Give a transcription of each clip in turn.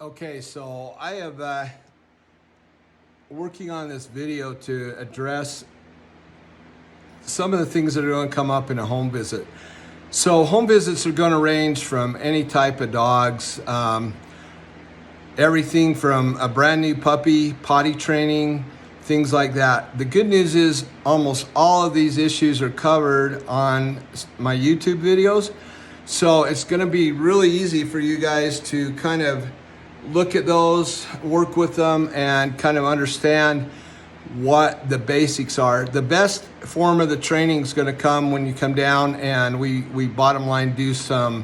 Okay, so I have working on this video to address some of the things that are going to come up in a home visit. So home visits are going to range from any type of dogs, everything from a brand new puppy, potty training, things like that. The good news is almost all of these issues are covered on my YouTube videos. So it's going to be really easy for you guys to kind of look at those, work with them, and kind of understand what the basics are. The best form of the training is going to come when you come down and we bottom line do some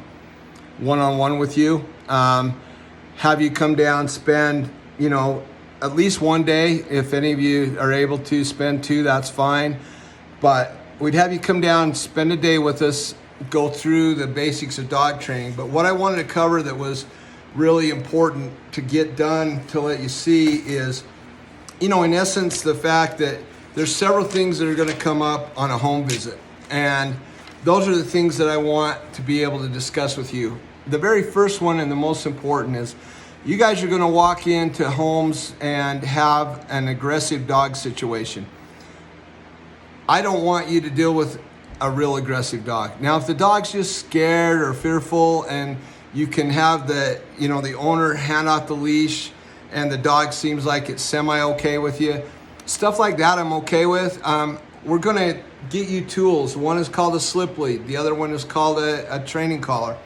one-on-one with you. Have you come down, spend, at least one day. If any of you are able to spend two, that's fine. But we'd have you come down, spend a day with us, go through the basics of dog training. But what I wanted to cover that was really important to get done to let you see is, in essence, the fact that there's several things that are going to come up on a home visit. And those are the things that I want to be able to discuss with you. The very first one and the most important is you guys are going to walk into homes and have an aggressive dog situation. I don't want you to deal with a real aggressive dog. Now, if the dog's just scared or fearful and you can have the owner hand out the leash and the dog seems like it's semi-okay with you, stuff like that I'm okay with. We're gonna get you tools. One is called a slip lead. The other one is called a training collar.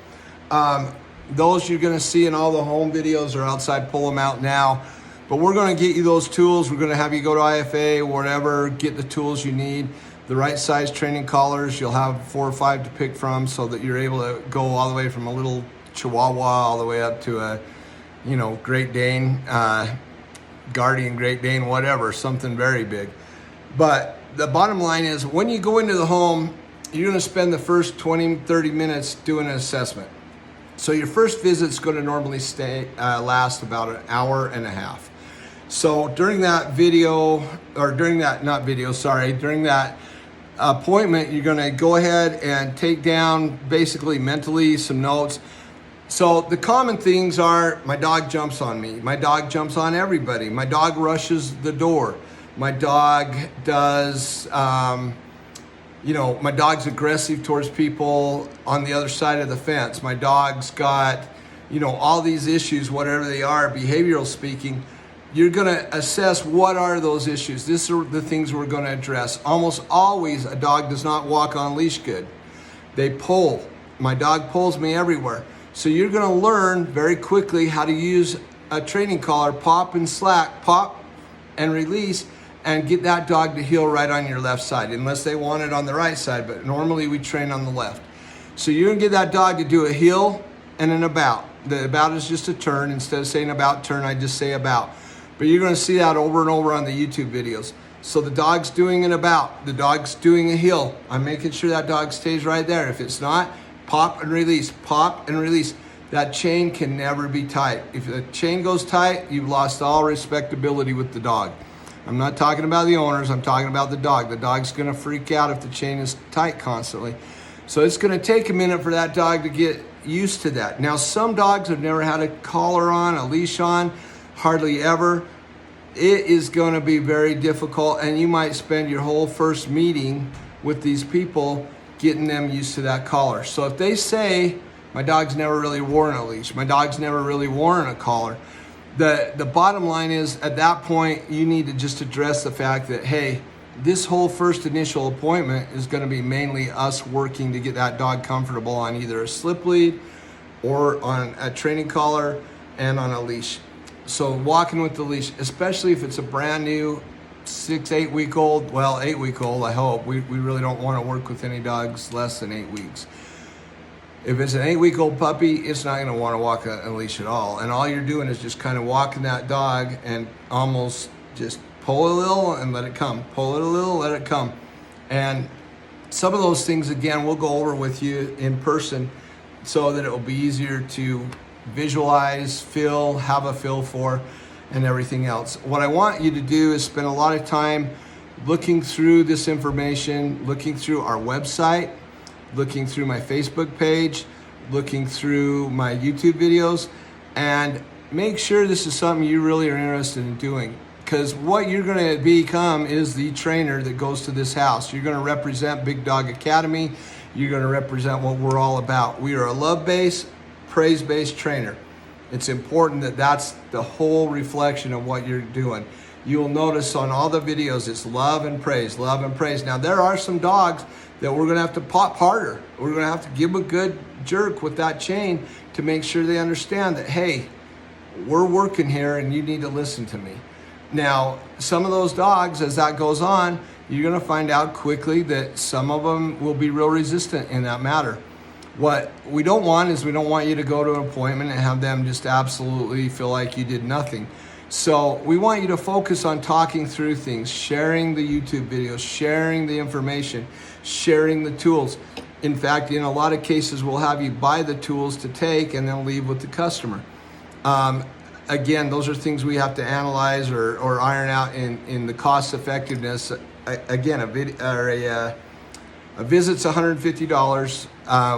Those you're gonna see in all the home videos or outside, pull them out now. But we're gonna get you those tools. We're gonna have you go to IFA or whatever, get the tools you need. The right size training collars, you'll have 4 or 5 to pick from so that you're able to go all the way from a little Chihuahua all the way up to a, Great Dane, Guardian Great Dane, whatever, something very big. But the bottom line is when you go into the home, you're gonna spend the first 20, 30 minutes doing an assessment. So your first visit's gonna normally last about an hour and a half. So during that appointment, you're gonna go ahead and take down basically mentally some notes. So the common things are, my dog jumps on me. My dog jumps on everybody. My dog rushes the door. My dog does, my dog's aggressive towards people on the other side of the fence. My dog's got, all these issues, whatever they are, behavioral speaking. You're gonna assess what are those issues. These are the things we're gonna address. Almost always a dog does not walk on leash good. They pull. My dog pulls me everywhere. So you're gonna learn very quickly how to use a training collar, pop and slack, pop and release, and get that dog to heel right on your left side, unless they want it on the right side, but normally we train on the left. So you're gonna get that dog to do a heel and an about. The about is just a turn. Instead of saying about turn, I just say about. But you're gonna see that over and over on the YouTube videos. So the dog's doing an about, the dog's doing a heel. I'm making sure that dog stays right there. If it's not, pop and release, pop and release. That chain can never be tight. If the chain goes tight, you've lost all respectability with the dog. I'm not talking about the owners, I'm talking about the dog. The dog's gonna freak out if the chain is tight constantly. So it's gonna take a minute for that dog to get used to that. Now, some dogs have never had a collar on, a leash on, hardly ever. It is gonna be very difficult, and you might spend your whole first meeting with these people getting them used to that collar. So if they say, my dog's never really worn a leash, my dog's never really worn a collar, the bottom line is at that point, you need to just address the fact that, hey, this whole first initial appointment is gonna be mainly us working to get that dog comfortable on either a slip lead or on a training collar and on a leash. So walking with the leash, especially if it's a brand new 8 week old, well, 8 week old, I hope. We really don't want to work with any dogs less than 8 weeks. If it's an 8 week old puppy, it's not going to want to walk a leash at all. And all you're doing is just kind of walking that dog and almost just pull a little and let it come. Pull it a little, let it come. And some of those things, again, we'll go over with you in person so that it will be easier to visualize, feel, have a feel for, and everything else. What I want you to do is spend a lot of time looking through this information, looking through our website, looking through my Facebook page, looking through my YouTube videos, and make sure this is something you really are interested in doing, because what you're going to become is the trainer that goes to this house. You're going to represent Big Dog Academy. You're going to represent what we're all about. We are a love-based, praise-based trainer. It's important that that's the whole reflection of what you're doing. You'll notice on all the videos, it's love and praise, love and praise. Now, there are some dogs that we're gonna have to pop harder. We're gonna have to give them a good jerk with that chain to make sure they understand that, hey, we're working here and you need to listen to me. Now, some of those dogs, as that goes on, you're gonna find out quickly that some of them will be real resistant in that matter. What we don't want is we don't want you to go to an appointment and have them just absolutely feel like you did nothing. So we want you to focus on talking through things, sharing the YouTube videos, sharing the information, sharing the tools. In fact, in a lot of cases, we'll have you buy the tools to take and then leave with the customer. Again, those are things we have to analyze or iron out in the cost effectiveness. Again, a visit's $150.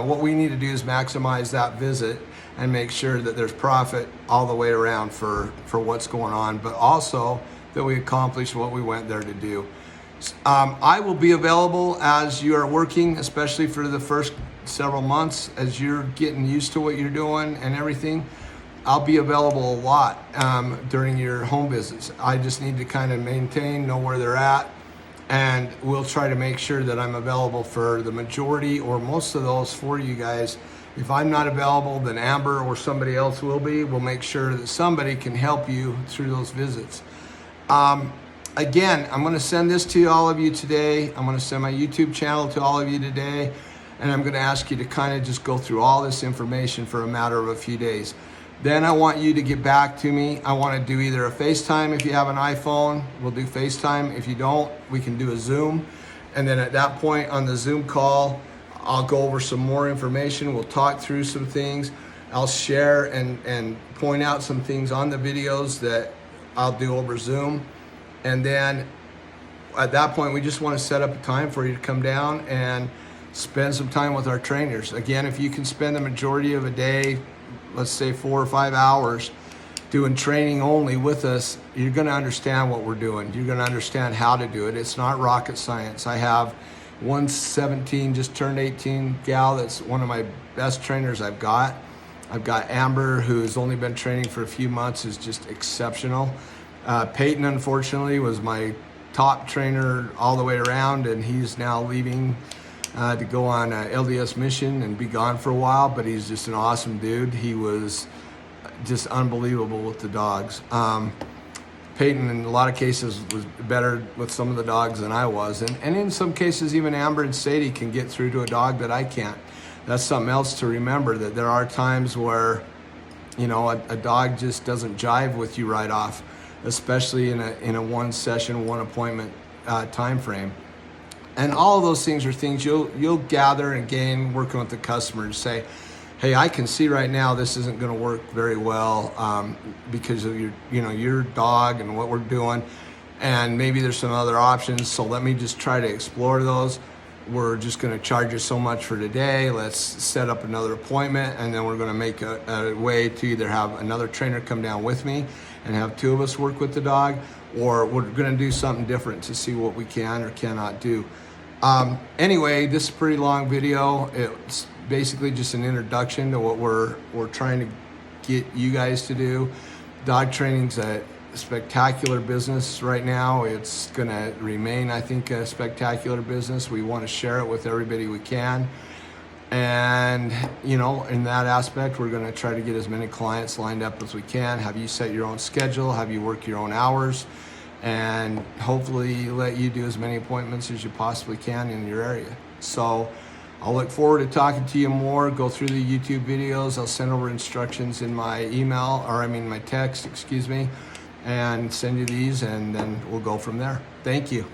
What we need to do is maximize that visit and make sure that there's profit all the way around for what's going on, but also that we accomplish what we went there to do. I will be available as you are working, especially for the first several months, as you're getting used to what you're doing and everything. I'll be available a lot during your home visits. I just need to kind of maintain, know where they're at, and we'll try to make sure that I'm available for the majority or most of those for you guys. If I'm not available, then Amber or somebody else will be. We'll make sure that somebody can help you through those visits. Again, I'm going to send this to all of you today. I'm going to send my YouTube channel to all of you today, and I'm going to ask you to kind of just go through all this information for a matter of a few days. Then I want you to get back to me. I want to do either a FaceTime if you have an iPhone. We'll do FaceTime. If you don't, we can do a Zoom. And then at that point on the Zoom call, I'll go over some more information. We'll talk through some things. I'll share and point out some things on the videos that I'll do over Zoom. And then at that point, we just want to set up a time for you to come down and spend some time with our trainers. Again, if you can spend the majority of a day, let's say 4 or 5 hours, doing training only with us, you're going to understand what we're doing. You're going to understand how to do it. It's not rocket science. I have one 17, just turned 18 gal that's one of my best trainers I've got. I've got Amber, who's only been training for a few months, is just exceptional. Peyton, unfortunately, was my top trainer all the way around, and he's now leaving to go on a LDS mission and be gone for a while, but he's just an awesome dude. He was just unbelievable with the dogs. Peyton, in a lot of cases, was better with some of the dogs than I was. And in some cases, even Amber and Sadie can get through to a dog that I can't. That's something else to remember, that there are times where, you know, a dog just doesn't jive with you right off, especially in a one session, one appointment time frame. And all of those things are things you'll gather and gain working with the customer to say, hey, I can see right now this isn't going to work very well because of your dog and what we're doing, and maybe there's some other options, so let me just try to explore those. We're just going to charge you so much for today. Let's set up another appointment, and then we're going to make a way to either have another trainer come down with me and have 2 of us work with the dog, or we're going to do something different to see what we can or cannot do. Anyway, this is a pretty long video. It's basically just an introduction to what we're trying to get you guys to do. Dog training's a spectacular business right now. It's going to remain, I think, a spectacular business. We want to share it with everybody we can. And, you know, in that aspect, we're going to try to get as many clients lined up as we can, have you set your own schedule, have you work your own hours, and hopefully let you do as many appointments as you possibly can in your area. So I'll look forward to talking to you more, go through the YouTube videos. I'll send over instructions in my email, my text, and send you these, and then we'll go from there. Thank you.